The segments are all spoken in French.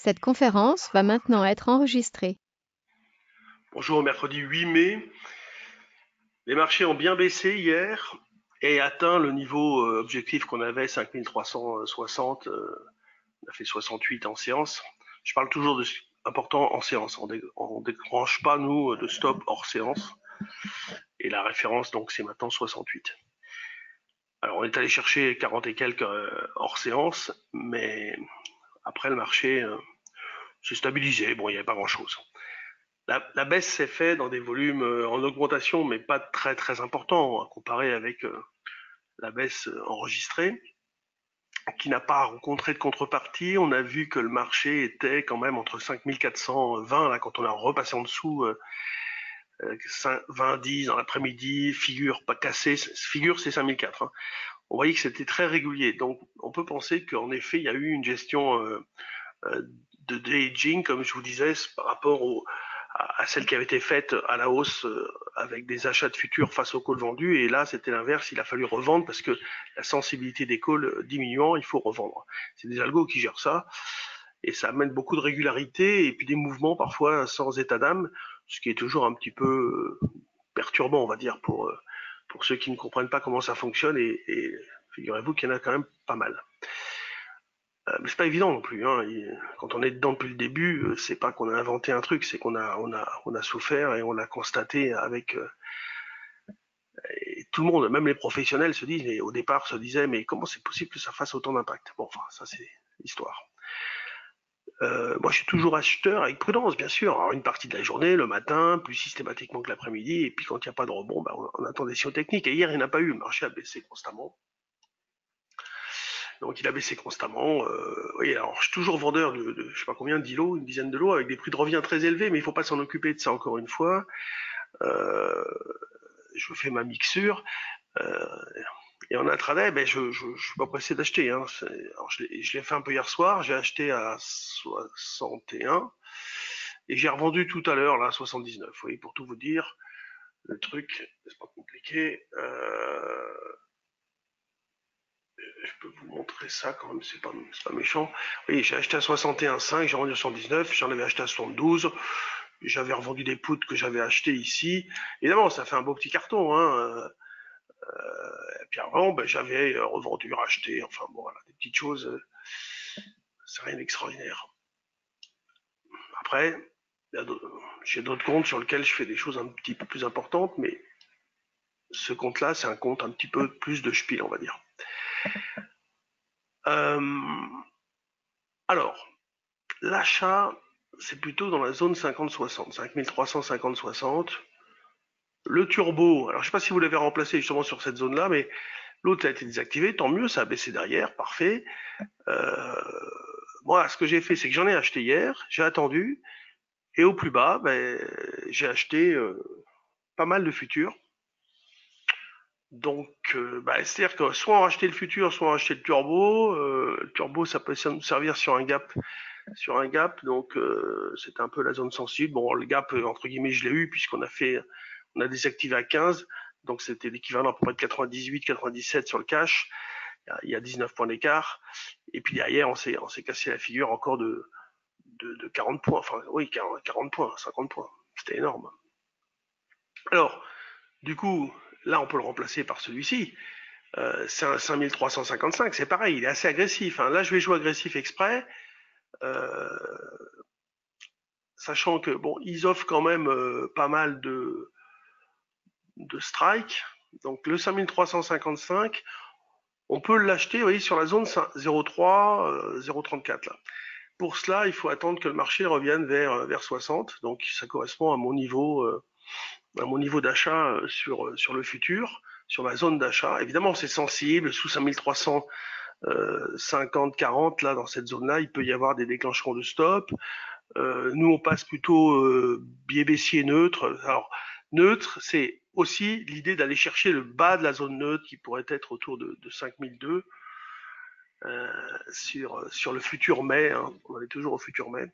Cette conférence va maintenant être enregistrée. Bonjour, mercredi 8 mai. Les marchés ont bien baissé hier et atteint le niveau objectif qu'on avait, 5360. On a fait 68 en séance. Je parle toujours de important en séance. On déclenche pas, nous, de stop hors séance. Et la référence, donc, c'est maintenant 68. Alors, on est allé chercher 40 et quelques hors séance, mais après, le marché s'est stabilisé. Bon, il n'y avait pas grand-chose. La baisse s'est faite dans des volumes en augmentation, mais pas très très importants, comparé avec la baisse enregistrée, qui n'a pas rencontré de contrepartie. On a vu que le marché était quand même entre 5420, là, quand on a repassé en dessous, 20-10 dans l'après-midi, figure pas cassée, figure c'est 5004. Hein. On voyait que c'était très régulier. Donc on peut penser qu'en effet, il y a eu une gestion de de-hedging, comme je vous disais, par rapport à celle qui avait été faite à la hausse avec des achats de futurs face aux calls vendus. Et là, c'était l'inverse. Il a fallu revendre parce que la sensibilité des calls diminuant, il faut revendre. C'est des algos qui gèrent ça. Et ça amène beaucoup de régularité et puis des mouvements parfois sans état d'âme, ce qui est toujours un petit peu perturbant, on va dire, pour ceux qui ne comprennent pas comment ça fonctionne. Et figurez-vous qu'il y en a quand même pas mal. Mais c'est pas évident non plus. Hein. Quand on est dedans depuis le début, c'est pas qu'on a inventé un truc, c'est qu'on a souffert et on l'a constaté avec et tout le monde, même les professionnels se disent, et au départ se disaient, mais comment c'est possible que ça fasse autant d'impact? Bon, enfin, ça c'est l'histoire. Moi, je suis toujours acheteur avec prudence, bien sûr. Alors, une partie de la journée, le matin, plus systématiquement que l'après-midi, et puis quand il n'y a pas de rebond, bah, on attend des signaux techniques. Et hier, il n'y en a pas eu. Le marché a baissé constamment. Donc il a baissé constamment. Oui, alors je suis toujours vendeur de je sais pas combien d'îlots, une dizaine de lots avec des prix de revient très élevés, mais il faut pas s'en occuper de ça encore une fois. Euh, je fais ma mixture euh, et en intraday, ben je suis pas pressé d'acheter. Hein. Alors je l'ai fait un peu hier soir. J'ai acheté à 61 et j'ai revendu tout à l'heure là à 79. Vous voyez, pour tout vous dire, le truc c'est pas compliqué. Je peux vous montrer ça quand même, c'est pas méchant. Oui, j'ai acheté à 61,5, j'ai vendu à 119, j'en avais acheté à 72, j'avais revendu des poutres que j'avais achetées ici. Évidemment, ça fait un beau petit carton, hein. Et puis avant, ben, j'avais revendu, racheté, enfin bon, voilà, des petites choses, c'est rien d'extraordinaire. Après, j'ai d'autres comptes sur lesquels je fais des choses un petit peu plus importantes, mais ce compte-là, c'est un compte un petit peu plus de spiel, on va dire. Euh, alors, l'achat, c'est plutôt dans la zone 50-60, 5350-60. Le turbo, alors je ne sais pas si vous l'avez remplacé justement sur cette zone-là, mais l'autre a été désactivé, tant mieux, ça a baissé derrière, parfait. Euh, Moi, ce que j'ai fait, c'est que j'en ai acheté hier, j'ai attendu, et au plus bas, ben, j'ai acheté pas mal de futurs. Donc, bah, c'est-à-dire que soit on achetait le futur, soit on achetait le turbo. Le turbo, ça peut nous servir sur un gap, donc c'était un peu la zone sensible. Bon, le gap, entre guillemets, je l'ai eu on a désactivé à 15, donc c'était l'équivalent à peu près de 98, 97 sur le cash. Il y a 19 points d'écart. Et puis derrière, on s'est cassé la figure encore de 40 points. Enfin, oui, 40 points, 50 points. C'était énorme. Alors, du coup, là, on peut le remplacer par celui-ci. C'est un 5355, c'est pareil, il est assez agressif. Hein. Là, je vais jouer agressif exprès. Euh, Sachant que bon, ils offrent quand même pas mal de strikes. Donc le 5355, on peut l'acheter, vous voyez, sur la zone 0,3, 0,34 là. Pour cela, il faut attendre que le marché revienne vers 60. Donc ça correspond à mon niveau d'achat sur le futur, sur ma zone d'achat. Évidemment, c'est sensible, sous 5300 50-40, là, dans cette zone-là, il peut y avoir des déclenchements de stop. Nous, on passe plutôt biais baissier neutre. Alors, neutre, c'est aussi l'idée d'aller chercher le bas de la zone neutre qui pourrait être autour de 5002 sur le futur mai. Hein. On est toujours au futur mai.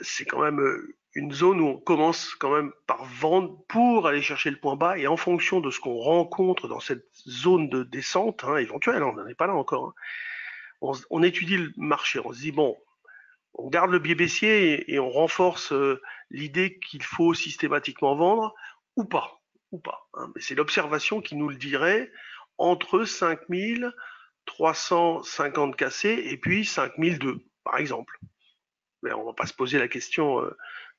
C'est quand même une zone où on commence quand même par vendre pour aller chercher le point bas et en fonction de ce qu'on rencontre dans cette zone de descente hein, éventuelle, on n'en est pas là encore, hein, on étudie le marché, on se dit bon, on garde le biais baissier et on renforce l'idée qu'il faut systématiquement vendre ou pas, hein. Mais c'est l'observation qui nous le dirait entre 5350 cassés et puis 5002, par exemple. Mais on va pas se poser la question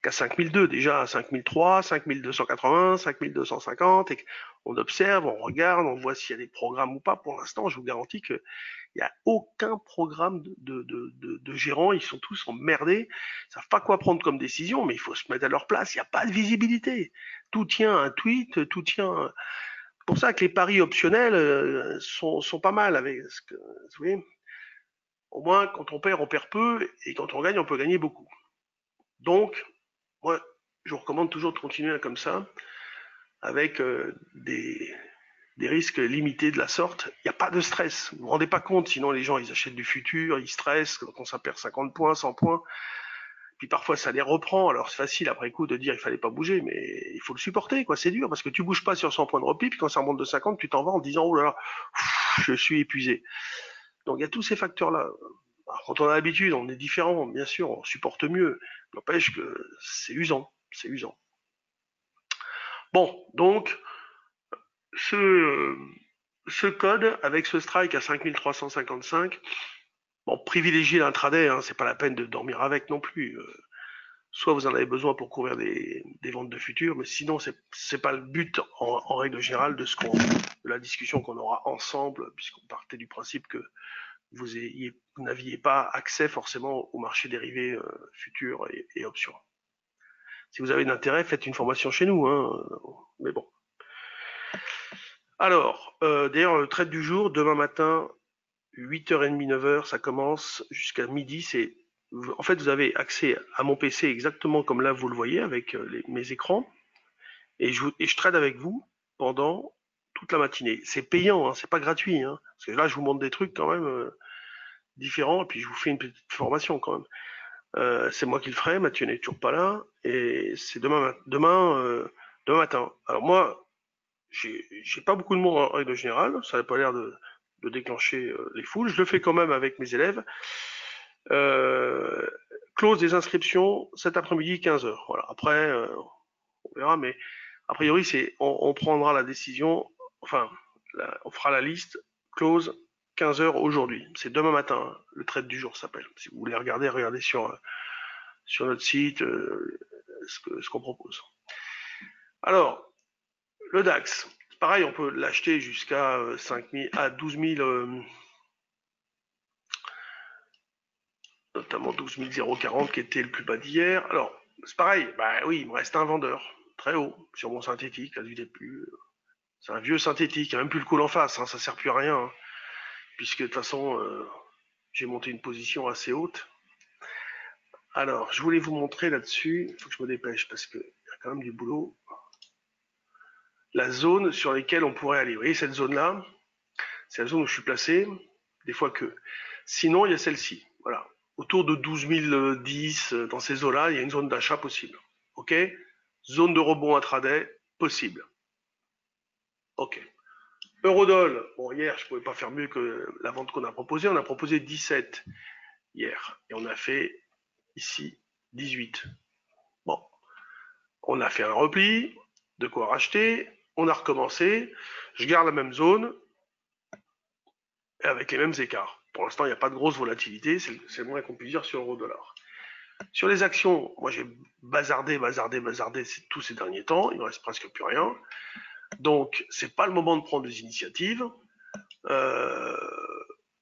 qu'à 5002, déjà à 5003, 5280, 5250, et on observe, on regarde, on voit s'il y a des programmes ou pas. Pour l'instant, je vous garantis que il n'y a aucun programme de gérants, ils sont tous emmerdés, ils savent pas quoi prendre comme décision, mais il faut se mettre à leur place, il n'y a pas de visibilité. Tout tient à un tweet, tout tient. C'est pour ça que les paris optionnels sont pas mal avec ce que vous voyez. Au moins, quand on perd peu, et quand on gagne, on peut gagner beaucoup. Donc, moi, je vous recommande toujours de continuer comme ça, avec des risques limités de la sorte. Il n'y a pas de stress. Vous ne vous rendez pas compte, sinon les gens, ils achètent du futur, ils stressent quand ça perd 50 points, 100 points. Puis parfois, ça les reprend. Alors, c'est facile après coup de dire il fallait pas bouger, mais il faut le supporter, quoi. C'est dur parce que tu bouges pas sur 100 points de repli, puis quand ça remonte de 50, tu t'en vas en disant oh là là, je suis épuisé. Donc, il y a tous ces facteurs-là. Alors, quand on a l'habitude, on est différent, bien sûr, on supporte mieux. N'empêche que c'est usant, c'est usant. Bon, donc, ce code avec ce strike à 5355, bon, privilégiez l'intraday, hein, c'est pas la peine de dormir avec non plus. Soit vous en avez besoin pour couvrir des ventes de futurs, mais sinon c'est pas le but en règle générale de la discussion qu'on aura ensemble, puisqu'on partait du principe que vous n'aviez pas accès forcément au marché dérivé futurs et options. Si vous avez de l'intérêt, faites une formation chez nous, hein, mais bon. Alors, d'ailleurs, le trade du jour, demain matin, 8h30, 9h, ça commence jusqu'à midi. En fait, vous avez accès à mon PC exactement comme là, vous le voyez, avec mes écrans. Et je trade avec vous pendant toute la matinée. C'est payant, hein, c'est pas gratuit. Hein, parce que là, je vous montre des trucs quand même différents, et puis je vous fais une petite formation quand même. C'est moi qui le ferai, Mathieu n'est toujours pas là, et c'est demain matin. Alors moi, j'ai pas beaucoup de monde en règle générale, ça n'a pas l'air de déclencher les foules. Je le fais quand même avec mes élèves. Close des inscriptions cet après-midi 15h. Voilà. Après, on verra, mais a priori, on prendra la décision, enfin, on fera la liste close 15h aujourd'hui. C'est demain matin, hein, le trade du jour s'appelle. Si vous voulez regarder, regardez sur notre site ce qu'on propose. Alors, le DAX, pareil, on peut l'acheter jusqu'à 12 000, notamment 12 040 qui était le plus bas d'hier. Alors, c'est pareil, bah oui, il me reste un vendeur, très haut, sur mon synthétique, là du début. C'est un vieux synthétique, il n'y a même plus le call en face, hein, ça ne sert plus à rien, hein, puisque de toute façon, j'ai monté une position assez haute. Alors, je voulais vous montrer là-dessus, il faut que je me dépêche parce qu'il y a quand même du boulot. La zone sur laquelle on pourrait aller. Vous voyez cette zone-là, c'est la zone où je suis placé, des fois que. Sinon, il y a celle-ci, voilà. Autour de 12 010, dans ces eaux-là, il y a une zone d'achat possible. OK? Zone de rebond intraday possible. OK. Eurodoll, bon, hier, je ne pouvais pas faire mieux que la vente qu'on a proposée. On a proposé 17 hier. Et on a fait ici 18. Bon. On a fait un repli, de quoi racheter. On a recommencé. Je garde la même zone avec les mêmes écarts. Pour l'instant, il n'y a pas de grosse volatilité. C'est le moins qu'on puisse dire sur l'euro-dollar. Sur les actions, moi j'ai bazardé tous ces derniers temps. Il ne reste presque plus rien. Donc, c'est pas le moment de prendre des initiatives. Vous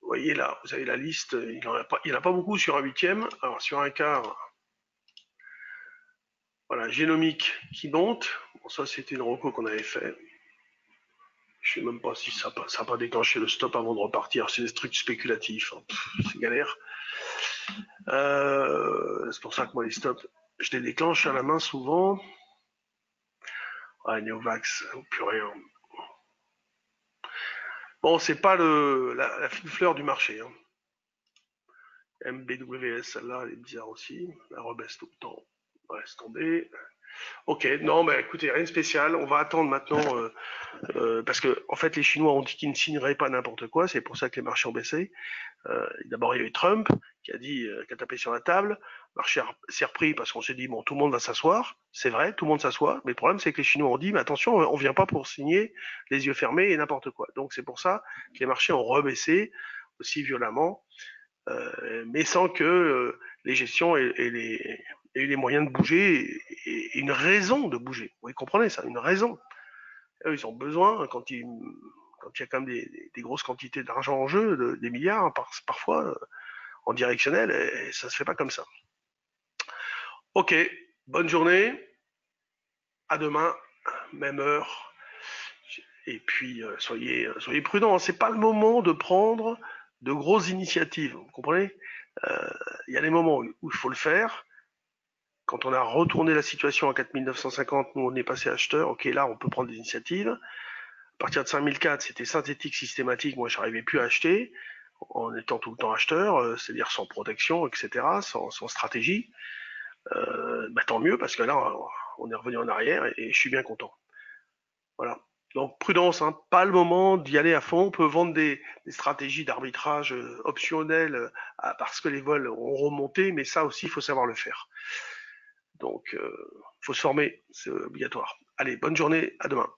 voyez là, vous avez la liste. Il n'y en a pas beaucoup sur un huitième. Alors, sur un quart, voilà, génomique qui monte. Bon, ça, c'était une reco qu'on avait fait. Je ne sais même pas si ça n'a pas déclenché le stop avant de repartir. C'est des trucs spéculatifs. Hein. C'est galère. C'est pour ça que moi, les stops, je les déclenche à la main souvent. Ah, Neovax, plus rien. Bon, c'est pas la fine fleur du marché. Hein. MBWS, celle-là, elle est bizarre aussi. La rebaisse tout le temps. On laisse tomber. Ok, non, mais écoutez, rien de spécial. On va attendre maintenant, parce que en fait, les Chinois ont dit qu'ils ne signeraient pas n'importe quoi. C'est pour ça que les marchés ont baissé. D'abord, il y a eu Trump qui a dit, qui a tapé sur la table. Le marché s'est repris parce qu'on s'est dit bon, tout le monde va s'asseoir. C'est vrai, tout le monde s'assoit. Mais le problème, c'est que les Chinois ont dit, mais attention, on vient pas pour signer les yeux fermés et n'importe quoi. Donc c'est pour ça que les marchés ont rebaissé aussi violemment, mais sans que les gestions aient eu les moyens de bouger et une raison de bouger. Vous comprenez ça, une raison. Eux, ils ont besoin, quand il y a quand même des grosses quantités d'argent en jeu, des milliards parfois, en directionnel, et ça se fait pas comme ça. Ok, bonne journée, à demain, même heure, et puis soyez prudents. C'est pas le moment de prendre de grosses initiatives, vous comprenez? Il y a des moments où il faut le faire. Quand on a retourné la situation à 4950, nous on est passé acheteur, ok, là on peut prendre des initiatives. À partir de 5004, c'était synthétique systématique, moi j'arrivais plus à acheter en étant tout le temps acheteur, c'est-à-dire sans protection, etc., sans stratégie. Bah, tant mieux parce que là on est revenu en arrière et je suis bien content. Voilà. Donc prudence, hein, pas le moment d'y aller à fond. On peut vendre des stratégies d'arbitrage optionnelles parce que les vols ont remonté, mais ça aussi il faut savoir le faire. Donc il faut se former, c'est obligatoire. Allez, bonne journée, à demain.